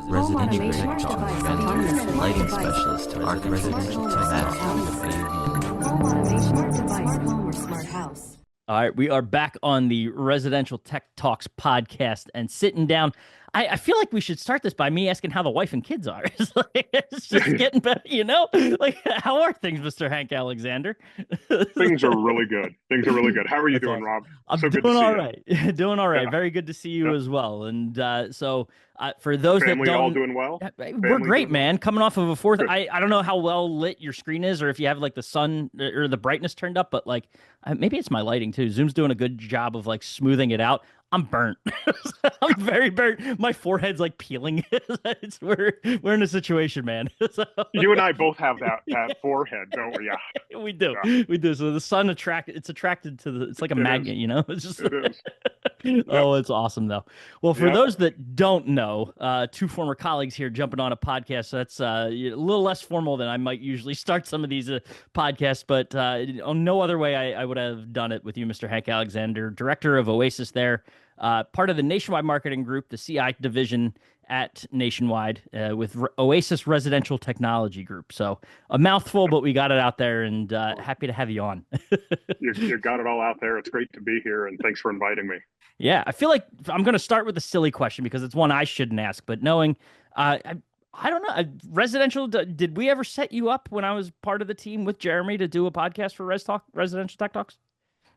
Residential Technology Lighting Specialist to Arc Residential Technology. All right, we are back on the Residential Tech Talks podcast and sitting down. I feel like we should start this by me asking how the wife and kids are. It's just getting better, you know? Like, how are things, Mr. Hank Alexander? Things are really good. Things are really good. How are you That's doing, awesome. Rob? I'm So good doing to see all you. right. Doing all right. Yeah. Very good to see you Yeah. as well. And for those that Family don't, all doing well? we're Family great, doing well? man. Coming off of a fourth, Good. I don't know how well lit your screen is, or if you have like the sun or the brightness turned up, but like maybe it's my lighting too. Zoom's doing a good job of like smoothing it out. I'm burnt. I'm very burnt. My forehead's like peeling. We're in a situation, man. So, You and I both have that forehead, don't we? Yeah. we do. Yeah. We do. So the sun it's attracted to it's like a magnet, you know? It's just It is. Oh, it's awesome though. Well, for Yep. those that don't know, two former colleagues here jumping on a podcast. So that's a little less formal than I might usually start some of these podcasts, but on no other way I would have done it with you, Mr. Hank Alexander, director of Oasys there, part of the Nationwide Marketing Group, the CI division at Nationwide with Oasys Residential Technology Group. So a mouthful, but we got it out there, and happy to have you on. You got it all out there. It's great to be here, and thanks for inviting me. Yeah, I feel like I'm going to start with a silly question because it's one I shouldn't ask, but knowing, I don't know, residential, did we ever set you up when I was part of the team with Jeremy to do a podcast for Residential Tech Talks?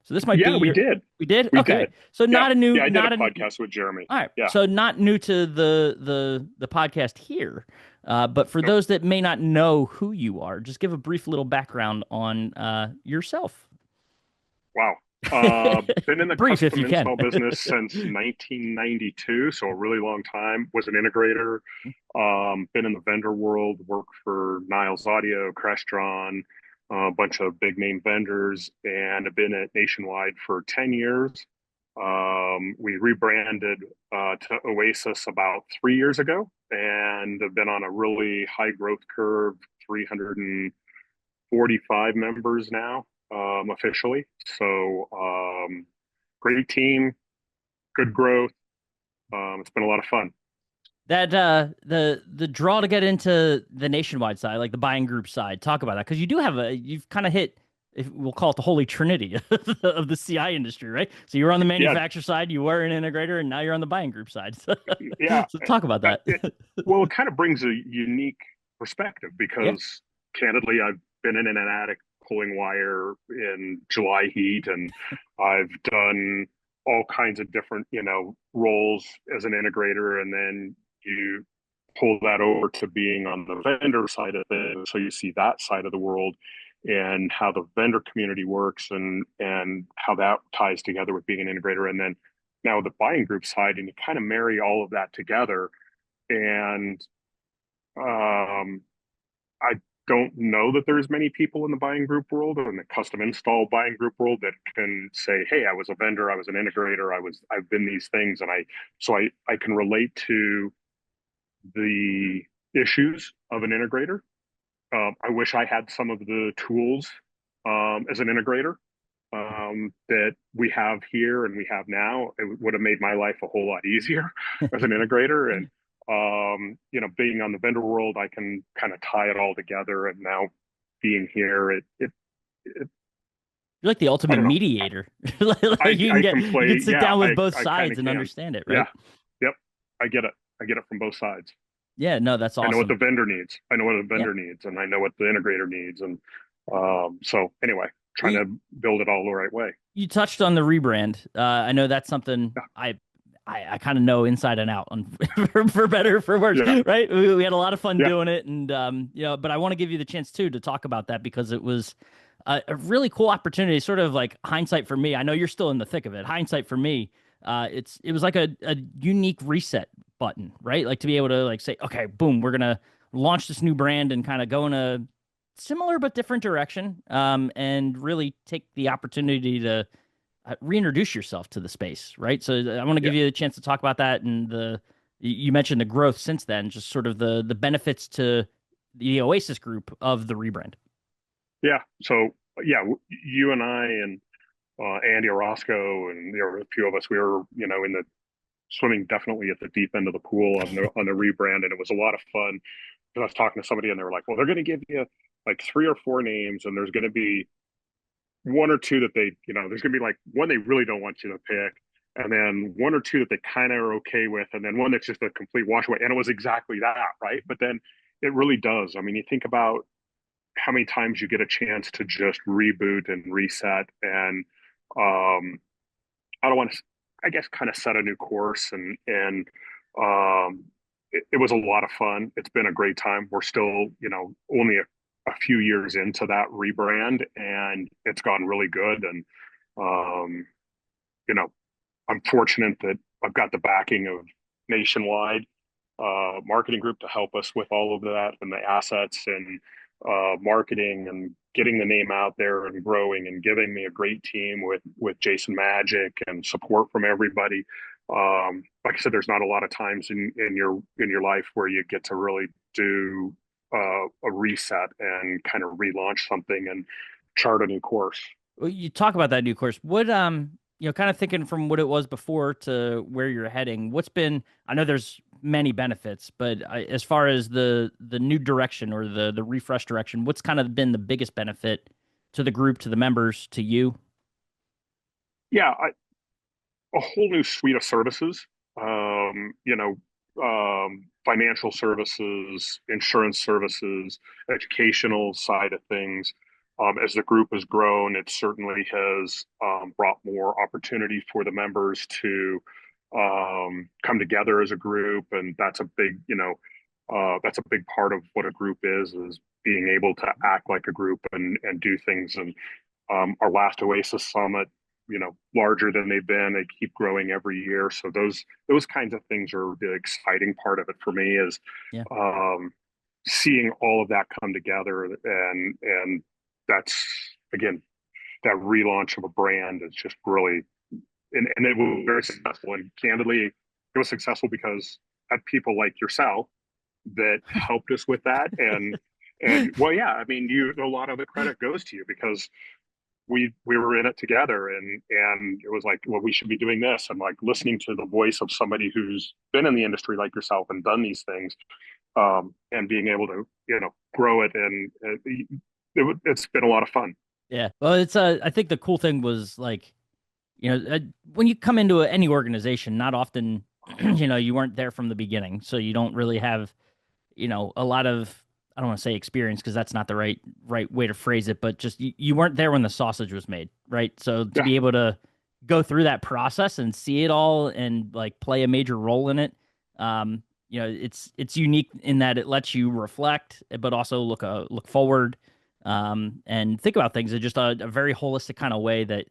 So this might be we did. We did? We Okay. did. So not a new, I did not a podcast with Jeremy. All right. Yeah. So not new to the podcast here. But for Nope. those that may not know who you are, just give a brief little background on yourself. Wow. Been in the Brief, if custom you can. install business since 1992, so a really long time. Was an integrator. Been in the vendor world, worked for Niles Audio, Crestron, a bunch of big name vendors, and have been at Nationwide for 10 years. We rebranded to Oasys about 3 years ago and have been on a really high growth curve, 345 members now. Officially. So great team, good growth. It's been a lot of fun. That the draw to get into the Nationwide side, like the buying group side, talk about that because you've kind of hit, if we'll call it the holy trinity of the CI industry, right? So you were on the manufacturer side, you were an integrator, and now you're on the buying group side. Yeah. So talk about that. It kind of brings a unique perspective because candidly, I've been in an attic pulling wire in July heat, and I've done all kinds of different, roles as an integrator, and then you pull that over to being on the vendor side of things. So you see that side of the world and how the vendor community works and how that ties together with being an integrator. And then now the buying group side, and you kind of marry all of that together. And I don't know that there's many people in the buying group world or in the custom install buying group world that can say, hey, I was a vendor, I was an integrator, I've been these things. And I can relate to the issues of an integrator. I wish I had some of the tools as an integrator that we have here and we have now. It would have made my life a whole lot easier as an integrator. And being on the vendor world, I can kind of tie it all together. And now being here, you're like the ultimate mediator. You can sit down with both sides and understand it, right? Yeah. Yep. I get it from both sides. Yeah, no, that's awesome. I know what the vendor needs. I know what the vendor needs, and I know what the integrator needs. And so anyway, trying to build it all the right way. You touched on the rebrand. I know that's something I kind of know inside and out, for better or for worse, right? We had a lot of fun doing it, and but I want to give you the chance too to talk about that because it was a really cool opportunity. Sort of like hindsight for me. I know you're still in the thick of it. Hindsight for me, it was like a unique reset button, right? Like to be able to like say, okay, boom, we're gonna launch this new brand and kind of go in a similar but different direction, and really take the opportunity to reintroduce yourself to the space, right? So I want to give you a chance to talk about that, and you mentioned the growth since then, just sort of the benefits to the Oasys group of the rebrand. Yeah. So you and I and Andy Orozco and there were a few of us. We were in the swimming definitely at the deep end of the pool on the rebrand, and it was a lot of fun. Because I was talking to somebody, and they were like, "Well, they're going to give you like 3 or 4 names, and there's going to be one or two that they, there's going to be like one they really don't want you to pick, and then one or two that they kind of are okay with, and then one that's just a complete wash away." And it was exactly that, right? But then it really does. I mean, you think about how many times you get a chance to just reboot and reset, and I don't want to, I guess, kind of set a new course, and it was a lot of fun. It's been a great time. We're still, only a few years into that rebrand, and it's gone really good. And um, you know, I'm fortunate that I've got the backing of Nationwide marketing group to help us with all of that and the assets and marketing and getting the name out there and growing and giving me a great team with Jason Magic and support from everybody. Like I said, there's not a lot of times in your life where you get to really do a reset and kind of relaunch something and chart a new course. Well, you talk about that new course. What kind of thinking from what it was before to where you're heading, what's been, I know there's many benefits, but as far as the new direction or the refresh direction, what's kind of been the biggest benefit to the group, to the members, to you? Yeah, a whole new suite of services. Financial services, insurance services, educational side of things. As the group has grown, it certainly has brought more opportunity for the members to come together as a group, and that's a big part of what a group is being able to act like a group and do things. And our last Oasys Summit, larger than they've been. They keep growing every year. So those kinds of things are the exciting part of it for me is Yeah. seeing all of that come together. And that's, again, that relaunch of a brand is just really, and it was very successful. And candidly, it was successful because I had people like yourself that helped us with that. And well, yeah, I mean, a lot of the credit goes to you because we were in it together, and it was like, well, we should be doing this, and like listening to the voice of somebody who's been in the industry like yourself and done these things, and being able to grow it, and it's been a lot of fun. Yeah. Well, it's I think the cool thing was like, when you come into any organization, not often, you weren't there from the beginning, so you don't really have, a lot of, I don't want to say experience because that's not the right way to phrase it, but just you weren't there when the sausage was made, right? So to Yeah, be able to go through that process and see it all and like play a major role in it, it's unique in that it lets you reflect, but also look forward, and think about things in just a very holistic kind of way that,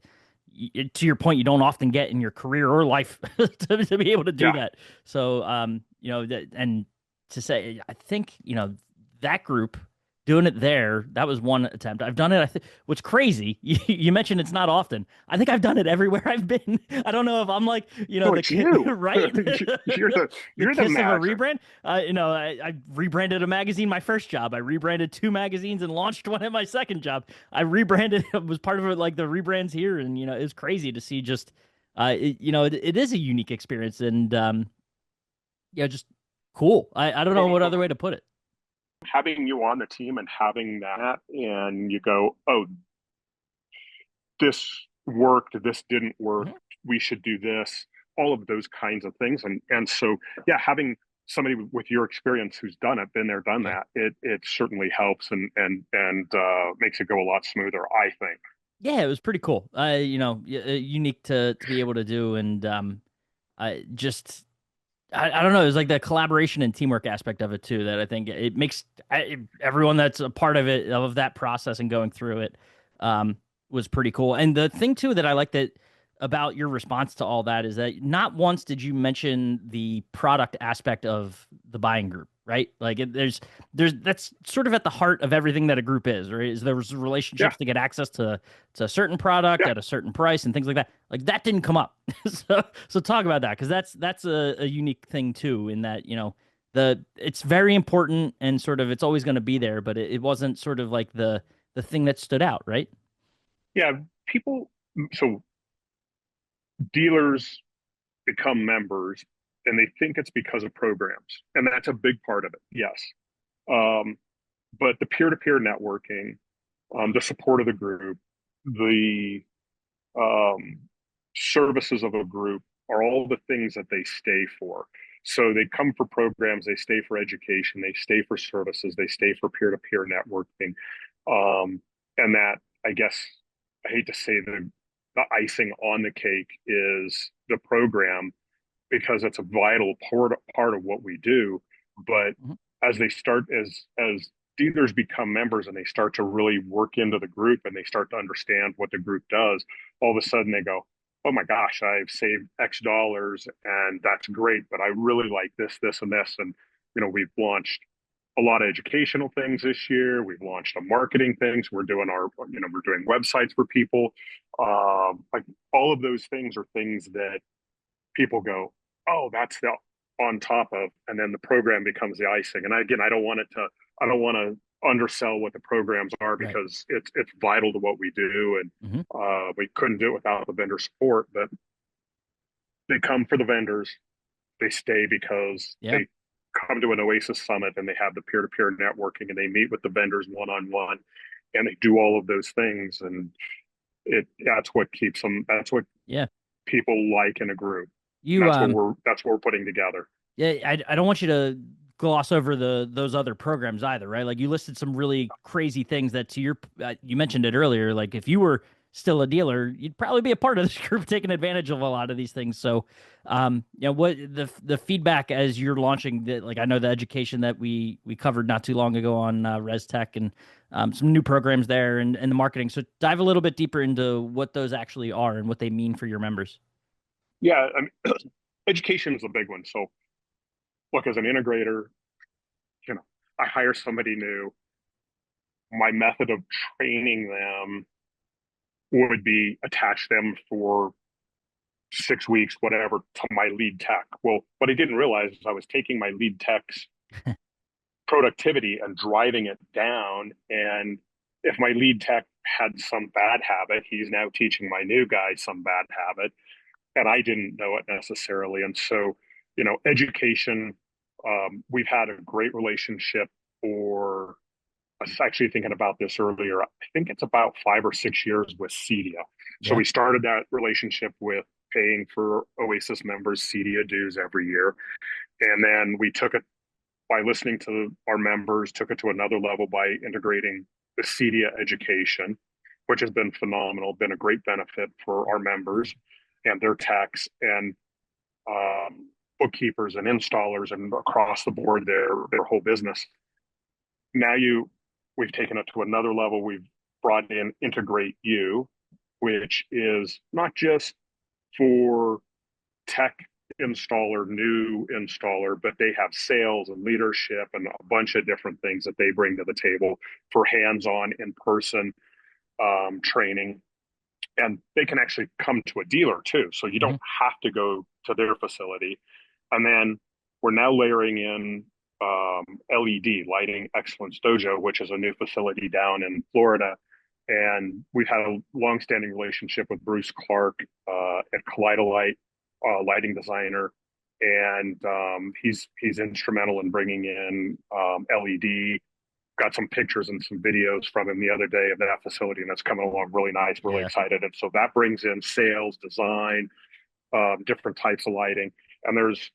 to your point, you don't often get in your career or life to be able to do yeah. that. So, and to say, I think, that group doing it there, that was one attempt. I've done it. What's crazy, you mentioned it's not often. I think I've done it everywhere I've been. I don't know if I'm like, No, it's you. right? you're the The you're the kiss of a magic. rebrand. I rebranded a magazine my first job. I rebranded 2 magazines and launched one at my second job. I rebranded, was part of it, like the rebrands here, and it's crazy to see just, it is a unique experience, and just cool. I don't know what other way to put it. Having you on the team and having that, and you go, oh, this worked, this didn't work, Mhm. we should do this, all of those kinds of things. And so, yeah, having somebody with your experience who's done it, been there, done Yeah. that, it certainly helps and makes it go a lot smoother, I think. Yeah, it was pretty cool. Unique to be able to do, and I just I don't know. It was like the collaboration and teamwork aspect of it too that I think it makes everyone that's a part of it, of that process and going through it, was pretty cool. And the thing too that I like that about your response to all that is that not once did you mention the product aspect of the buying group, right? Like there's that's sort of at the heart of everything that a group is, right? Is there's Yeah, relationships to get access to a certain product yeah. at a certain price and things like that. Like that didn't come up. So talk about that because that's a unique thing too, in that it's very important and sort of it's always going to be there, but it wasn't sort of like the thing that stood out, right? Yeah, people, so dealers become members, and they think it's because of programs, and that's a big part of it. Yes, um, but the peer-to-peer networking, the support of the group, the um, services of a group are all the things that they stay for. So they come for programs, they stay for education, they stay for services, they stay for peer-to-peer networking. And that, I guess, I hate to say the icing on the cake is the program because it's a vital part of what we do. But Mhm. as they start, as dealers become members and they start to really work into the group and they start to understand what the group does, all of a sudden they go, oh my gosh, I've saved X dollars and that's great, but I really like this, this, and this. And, we've launched a lot of educational things this year. We've launched a marketing things. We're doing we're doing websites for people. Like all of those things are things that people go, oh, that's the on top of, and then the program becomes the icing. And again, I don't want to undersell what the programs are Right. because it's vital to what we do, and Hmm. we couldn't do it without the vendor support. But they come for the vendors, they stay because Yeah. they come to an Oasys Summit and they have the peer-to-peer networking and they meet with the vendors one-on-one, and they do all of those things, and that's what keeps them. That's what Yeah. people like in a group. And You that's what we're putting together. Yeah, I don't want you to gloss over those other programs either, right? Like you listed some really crazy things that to your you mentioned it earlier. Like if you were still a dealer, you'd probably be a part of this group taking advantage of a lot of these things. So, what the feedback as you're launching the like I know the education that we covered not too long ago on Res Tech and some new programs there and the marketing. So dive a little bit deeper into what those actually are and what they mean for your members. Yeah, I mean, education is a big one. So, look, as an integrator, you know, I hire somebody new. My method of training them would be attach them for 6 weeks, whatever, to my lead tech. Well, what I didn't realize is I was taking my lead tech's productivity and driving it down. And if my lead tech had some bad habit, he's now teaching my new guy some bad habit. And I didn't know it necessarily. And so, education, we've had a great relationship for, I was actually thinking about this earlier. I think it's about 5 or 6 years with Cedia. So Yeah. we started that relationship with paying for Oasys members Cedia dues every year. And then we took it by listening to our members, took it to another level by integrating the Cedia education, which has been phenomenal, been a great benefit for our members and their techs and bookkeepers and installers and across the board their whole business. Now we've taken it to another level. We've brought in Integrate You, which is not just for tech installer, new installer, but they have sales and leadership and a bunch of different things that they bring to the table for hands-on in-person training. And they can actually come to a dealer too. So you Hmm. don't have to go to their facility. And then we're now layering in LED, Lighting Excellence Dojo, which is a new facility down in Florida. And we've had a long-standing relationship with Bruce Clark at Kaleidolite, lighting designer, and he's instrumental in bringing in LED. Got some pictures and some videos from him the other day of that facility, and that's coming along really nice. Really Yeah. excited, and so that brings in sales, design, different types of lighting, and there's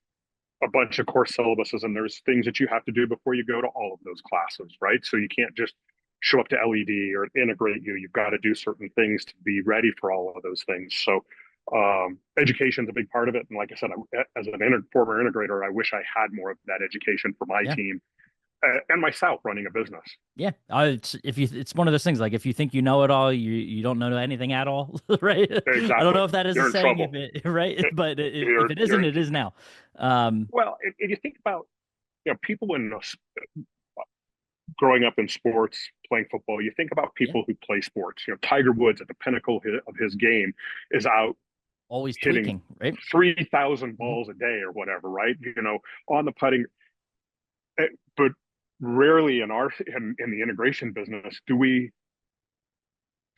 a bunch of course syllabuses, and there's things that you have to do before you go to all of those classes, right? So you can't just show up to LED or integrate you. You've got to do certain things to be ready for all of those things. So education is a big part of it. And like I said, as an former integrator, I wish I had more of that education for my Yeah. team and myself running a business. Yeah, it's one of those things like if you think you know it all, you don't know anything at all, right? I don't Exactly. know if that is a You're in saying, if trouble. it right, but if it You're isn't, it is now. Um, well, if you think about, people in growing up in sports, playing football, you think about yeah, people who play sports. Tiger Woods at the pinnacle of his game is out always hitting tweaking, right? 3,000 Hmm. balls a day or whatever, right? On the putting. But rarely in the integration business do we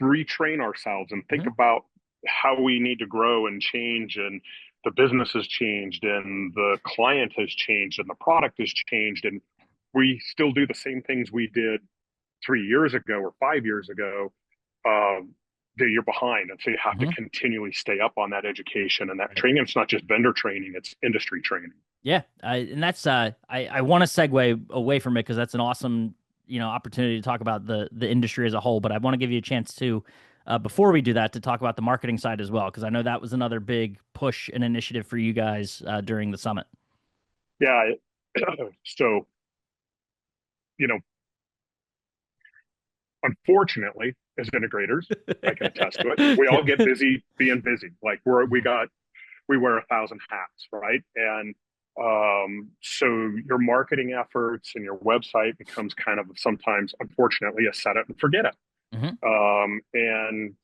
retrain ourselves and think Hmm. about how we need to grow and change. And the business has changed and the client has changed and the product has changed, and we still do the same things we did 3 years ago or 5 years ago, um, that you're behind. And so you have to Hmm. continually stay up on that education and that training. And it's not just vendor training, it's industry training. Yeah, and that's I want to segue away from it because that's an awesome opportunity to talk about the industry as a whole. But I want to give you a chance to before we do that to talk about the marketing side as well because I know that was another big push and initiative for you guys during the summit. Yeah. So, you know, unfortunately, as integrators, I can attest to it. We all get busy being busy. Like we wear 1,000 hats, right? And so your marketing efforts and your website becomes kind of sometimes, unfortunately, a set it and forget it. Hmm. And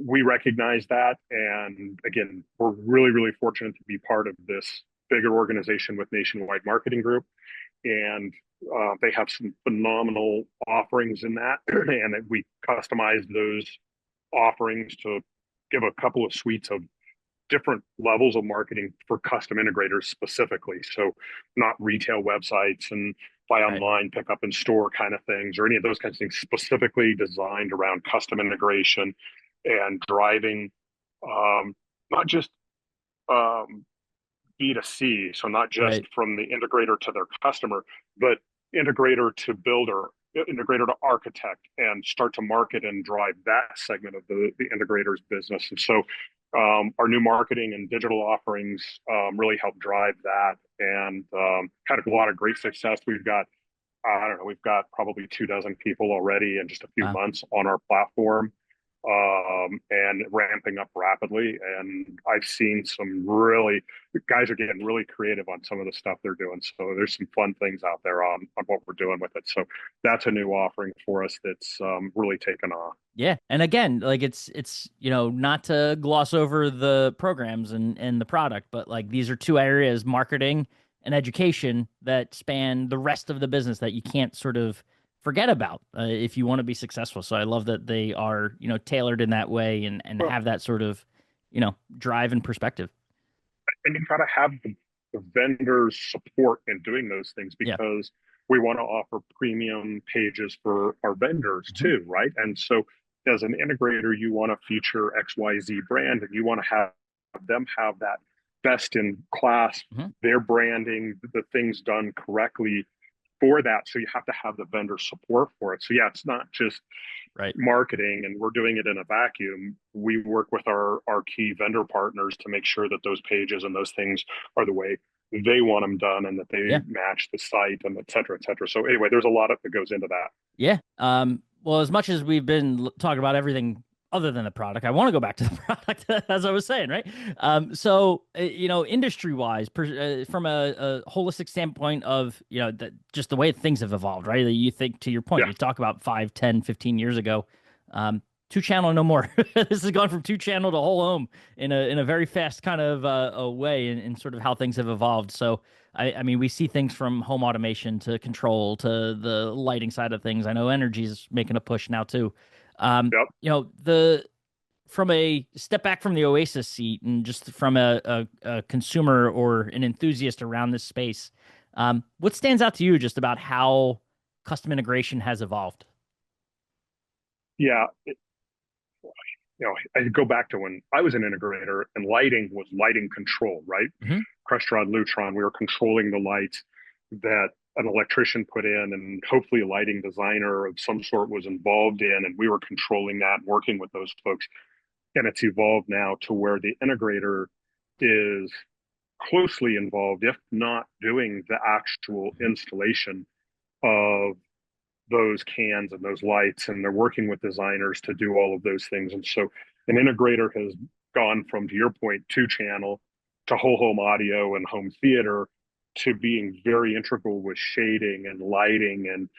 we recognize that. And again, we're really, really fortunate to be part of this bigger organization with Nationwide Marketing Group. And they have some phenomenal offerings in that. And we customize those offerings to give a couple of suites of different levels of marketing for custom integrators specifically. So not retail websites and buy Right. online, pick up in store kind of things, or any of those kinds of things, specifically designed around custom integration and driving, not just um, B2C, so not just Right. from the integrator to their customer, but integrator to builder, integrator to architect, and start to market and drive that segment of the integrator's business. And so our new marketing and digital offerings really help drive that, and kind of a lot of great success. We've got, I don't know, we've got probably 24 people already in just a few Wow. months on our platform, and ramping up rapidly. And I've seen some really, guys are getting really creative on some of the stuff they're doing. So there's some fun things out there on what we're doing with it. So that's a new offering for us that's really taken off. Yeah. And again, like it's not to gloss over the programs and the product, but like these are two areas, marketing and education, that span the rest of the business that you can't sort of forget about if you want to be successful. So I love that they are, tailored in that way and Well, have that sort of, drive and perspective. and you got to have the vendors support in doing those things, Yeah. because we want to offer premium pages for our vendors Hmm. too, right? And so as an integrator, you want to feature XYZ brand, and you want to have them have that best in class, Hmm. their branding, the things done correctly for that. So you have to have the vendor support for it. So yeah, it's not just Right. marketing and we're doing it in a vacuum. We work with our key vendor partners to make sure that those pages and those things are the way they want them done, and that they Yeah. match the site, and et cetera, et cetera. So anyway, there's a lot that goes into that. Yeah. Well, as much as we've been talking about everything other than the product, I want to go back to the product, as I was saying, right? So, industry wise, from a holistic standpoint of, just the way things have evolved, right? You think, to your point, Yeah. you talk about 5, 10, 15 years ago, two channel, no more. This has gone from two channel to whole home in a very fast kind of a way in sort of how things have evolved. So, I mean, we see things from home automation to control to the lighting side of things. I know energy is making a push now too. Yep. The from a step back from the Oasys seat and just from a consumer or an enthusiast around this space, what stands out to you just about how custom integration has evolved? Yeah. I go back to when I was an integrator and lighting was lighting control, right? Hmm. Crestron, Lutron, we were controlling the lights that an electrician put in, and hopefully a lighting designer of some sort was involved in, and we were controlling that, working with those folks. And it's evolved now to where the integrator is closely involved, if not doing the actual installation of those cans and those lights, and they're working with designers to do all of those things. And so an integrator has gone from, to your point, two channel to whole home audio and home theater, to being very integral with shading and lighting and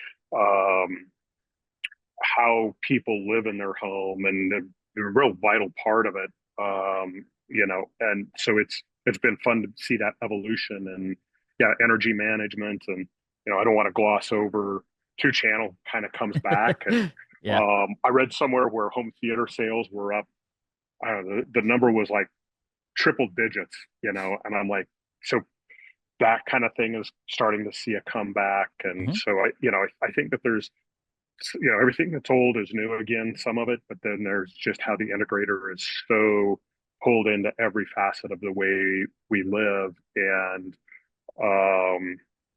how people live in their home, and the real vital part of it. And so it's been fun to see that evolution, and yeah, energy management. And I don't want to gloss over, two channel kind of comes back. And Yeah. I read somewhere where home theater sales were up, I don't know, the number was like triple digits, and I'm like, so that kind of thing is starting to see a comeback. And Mhm. so I think that there's, everything that's old is new again, some of it, but then there's just how the integrator is so pulled into every facet of the way we live. And um,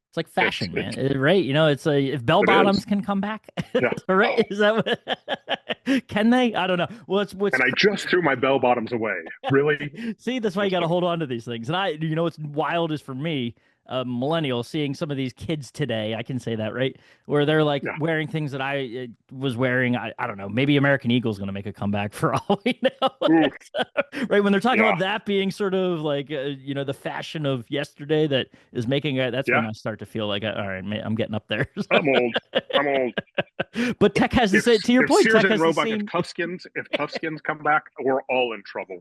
It's like it's, fashion, it's, man, right? It's a if bell it is. bottoms can come back, Yeah. right? Oh, Is that what can they? I don't know. Well, it's what's and I just threw my bell bottoms away. Really? See, that's why you Just got to a, hold on to these things. And what's wild is for me, a millennial, seeing some of these kids today. I can say that, right? Where they're like yeah. wearing things that I was wearing. I don't know. Maybe American Eagle's going to make a comeback for all we know. Ooh, Right? When they're talking yeah. about that being sort of like, the fashion of yesterday that is making it, that's when Yeah. I start to feel like, all right, I'm getting up there. I'm old. I'm old. But tech has the If same, to your if point, Sears tech and has the Roebuck, same. if Tough Skins come back, we're all in trouble.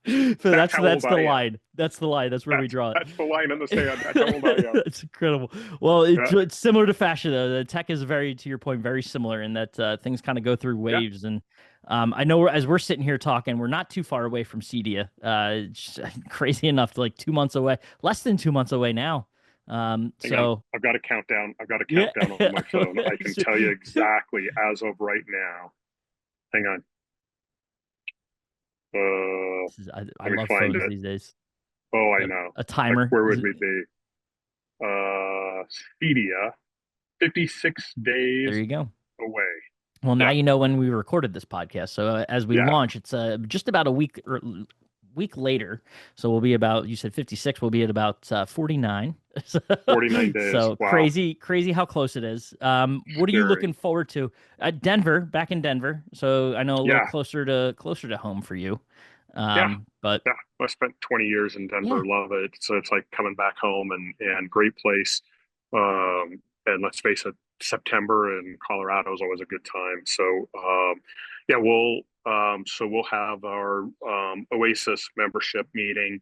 So That's how that's old the I am. line. That's the line. That's where we draw it. That's the line in the sand. That's how old I am. That's incredible. Well, Yeah. it's similar to fashion though. The tech is very, to your point, very similar in that things kind of go through Yeah. waves. And I know as we're sitting here talking, we're not too far away from Cedia. Crazy enough, like 2 months away, less than 2 months away now. Hang on. So I've got a countdown. I've got a yeah, countdown on my phone. I can tell you exactly as of right now. Hang on. I Let me love find phones it. these days. Oh, I A, know. a Like, timer. where would we be? Speedia, 56 There days you go. away. Well, now Yeah. you know when we recorded this podcast. So as we Yeah. launch, it's just about a week later. So we'll be about, you said 56, we'll be at about 49. 49 days. So Wow. crazy how close it is. What are you Scary. looking forward to? Denver, back in Denver. So I know a little Yeah. closer to home for you. Yeah. But Yeah. I spent 20 years in yeah, Denver. Love it. So it's like coming back home, and great place. And let's face it, September in Colorado is always a good time. So, yeah, we'll have our Oasys membership meeting.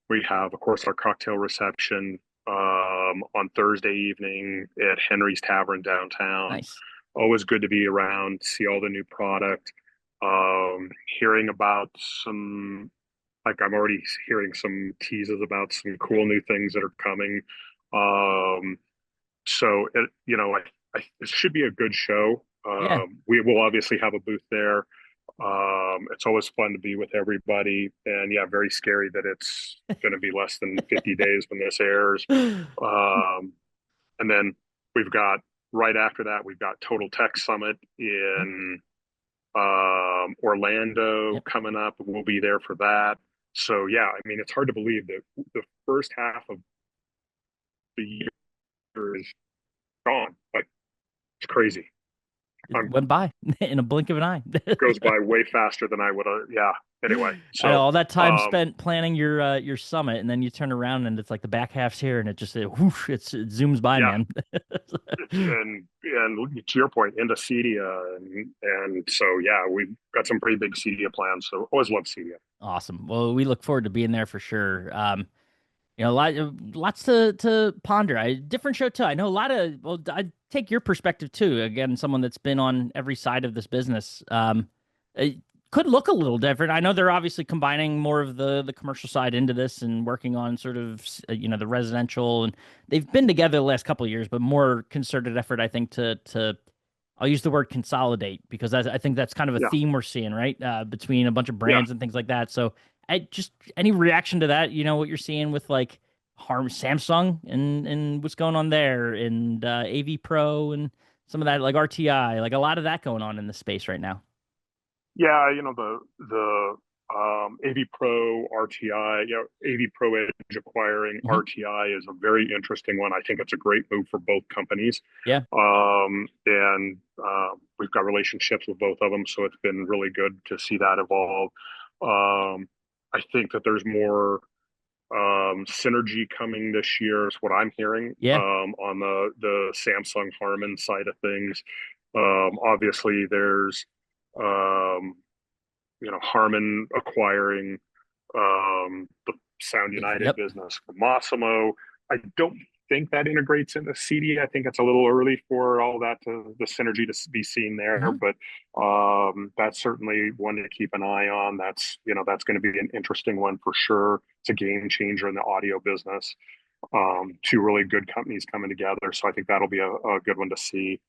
We have, of course, our cocktail reception on Thursday evening at Henry's Tavern downtown. nice. Always good to be around, see all the new product, hearing about some, like I'm already hearing some teases about some cool new things that are coming. Um, so it should be a good show. Yeah. We will obviously have a booth there. It's always fun to be with everybody, and yeah, very scary that it's going to be less than 50 days when this airs. Um, and then we've got right after that, we've got Total Tech Summit in Orlando Yep. coming up. We'll be there for that. So yeah, I mean, it's hard to believe that the first half of the year is gone. Like, it's crazy. It Um, went by in a blink of an eye. Goes by way faster than I would have. Yeah. Anyway, I know so all that time um, spent planning your summit, and then you turn around and it's like the back half's here, and it just whoosh, it zooms by, yeah, man. and to your point, into Cedia, and so yeah, we've got some pretty big Cedia plans. So always love Cedia. Awesome. Well, we look forward to being there for sure. Lots to ponder. Different show too. I know a lot of. Well, I take your perspective too. Again, someone that's been on every side of this business. It could look a little different. I know they're obviously combining more of the commercial side into this and working on sort of the residential, and they've been together the last couple of years, but more concerted effort, I think, to I'll use the word consolidate because I think that's kind of a Yeah, theme we're seeing, right? Between a bunch of yeah. brands and things like that. So, just any reaction to that? What you're seeing with like harm Samsung and what's going on there, and AV Pro and some of that, like RTI, like a lot of that going on in the space right now. Yeah, the AV Pro RTI, AV Pro Edge acquiring Hmm. RTI is a very interesting one. I think it's a great move for both companies, Yeah, and we've got relationships with both of them, so it's been really good to see that evolve. I think that there's more synergy coming this year, is what I'm hearing, yeah, on the Samsung Harman side of things. Obviously, there's um, Harman acquiring the Sound United yep. business from Massimo. I don't think that integrates into CD. I think it's a little early for all that the synergy to be seen there, Mhm. but that's certainly one to keep an eye on. That's that's going to be an interesting one for sure. It's a game changer in the audio business. Two really good companies coming together, so I think that'll be a good one to see.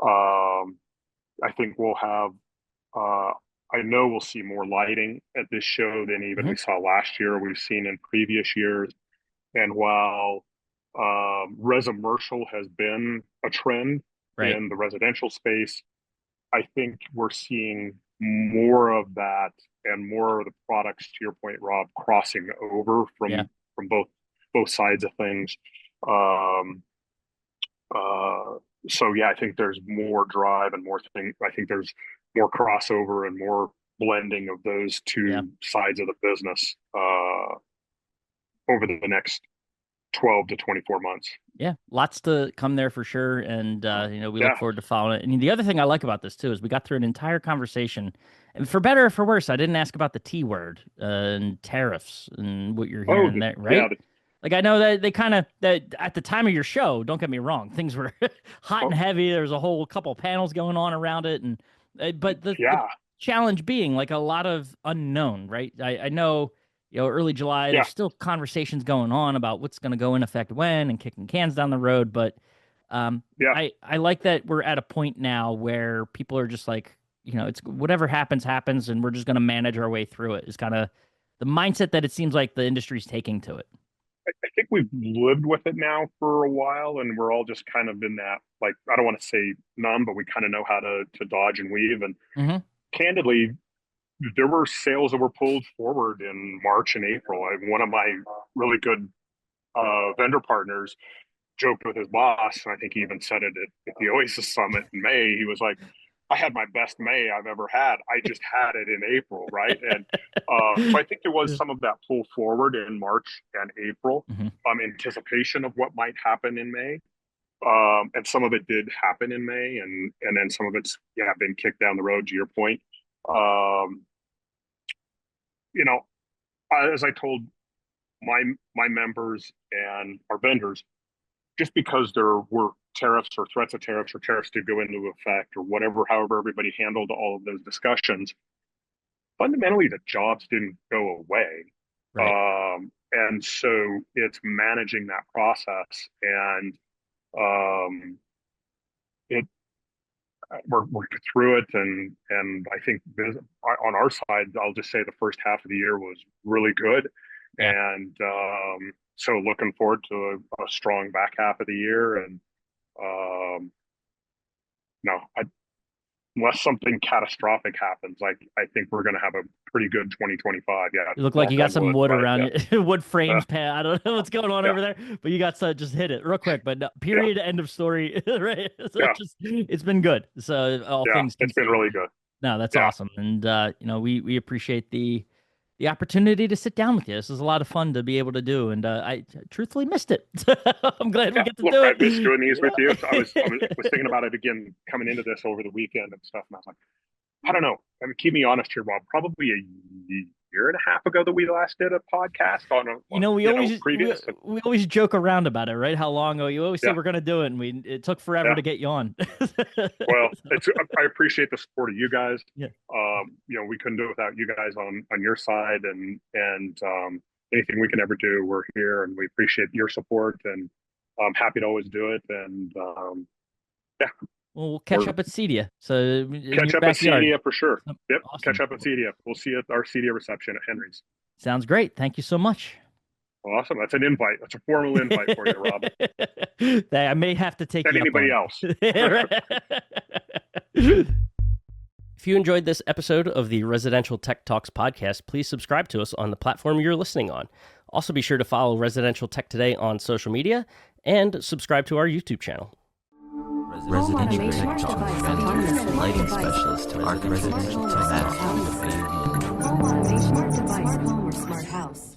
I think we'll have. Uh, I know we'll see more lighting at this show than even we Mhm. saw last year. We've seen in previous years, and while residential has been a trend Right. in the residential space, I think we're seeing more of that and more of the products, to your point, Rob, crossing over Yeah. from both sides of things. Um, uh, so yeah, I think there's more drive and more thing. I think there's more crossover and more blending of those Yeah. two sides of the business over the next 12 to 24 months. Yeah, lots to come there for sure, and we look Yeah. forward to following it. And the other thing I like about this too is we got through an entire conversation, and for better or for worse, I didn't ask about the T word and tariffs and what you're Oh, hearing there, yeah. right? Like I know that they kind of that at the time of your show, don't get me wrong, things were hot and Oh, heavy. There was a whole couple panels going on around it, and but the yeah. challenge being like a lot of unknown, right? I know early July, Yeah. there's still conversations going on about what's going to go in effect when and kicking cans down the road. But Yeah. I like that we're at a point now where people are just like, it's whatever happens, and we're just going to manage our way through it. Is kind of the mindset that it seems like the industry's taking to it. I think we've lived with it now for a while, and we're all just kind of in that, like, I don't want to say numb, but we kind of know how to dodge and weave. And Hmm. candidly, there were sales that were pulled forward in March and April. One of my really good vendor partners joked with his boss, and I think he even said it at the Oasys Summit in May. He was like, I had my best May I've ever had. I just had it in April, right? And so I think there was Yeah. some of that pull forward in March and April, Hmm. anticipation of what might happen in May. And some of it did happen in May, and then some of it's been kicked down the road. To your point, um, you know, as I told my members and our vendors, just because there were tariffs or threats of tariffs or tariffs to go into effect or whatever, however everybody handled all of those discussions, fundamentally the jobs didn't go away. Right. And so it's managing that process, and um, it we're through it, and I think on our side, I'll just say the first half of the year was really good, Yeah. and so looking forward to a strong back half of the year, and no, unless something catastrophic happens, I think we're going to have a pretty good 2025. Yeah, You look like knock you got on some wood, wood but around yeah, you, wood uh, frames, pan. I don't know what's going on yeah, over there, but you got to just hit it real quick. But no, yeah, period, end of story, right? So yeah, it's been good. So all yeah. things It's been considered, really good. no, that's Yeah, awesome. And we appreciate the opportunity to sit down with you. This is a lot of fun to be able to do, and I truthfully missed it. I'm glad we yeah. get to Look, do I miss it. doing these with you. So I Yeah. was thinking about it again coming into this over the weekend and stuff, and I was like, I don't know. I mean, keep me honest here, Rob. Probably a year and a half ago that we last did a podcast on a We always previous. we always joke around about it, right? How long ago? You always say Yeah, we're gonna do it, and it took forever yeah. to get you on. Well, I appreciate the support of you guys. Yeah. We couldn't do it without you guys on your side, and anything we can ever do, we're here, and we appreciate your support, and I'm happy to always do it. And yeah, Well, we'll catch we're up at Cedia. So in catch your up at backyard. CEDIA for sure. Yep, catch Awesome. up at CEDIA. We'll see you at our CEDIA reception at Henry's. Sounds great. Thank you so much. Awesome. That's an invite. That's a formal invite for you, Rob. I may have to take And you up anybody on else. it. If you enjoyed this episode of the Residential Tech Talks podcast, please subscribe to us on the platform you're listening on. Also, be sure to follow Residential Tech Today on social media and subscribe to our YouTube channel. Residential technology vendor, lighting specialist, residential technology. Home automation device, home or smart house.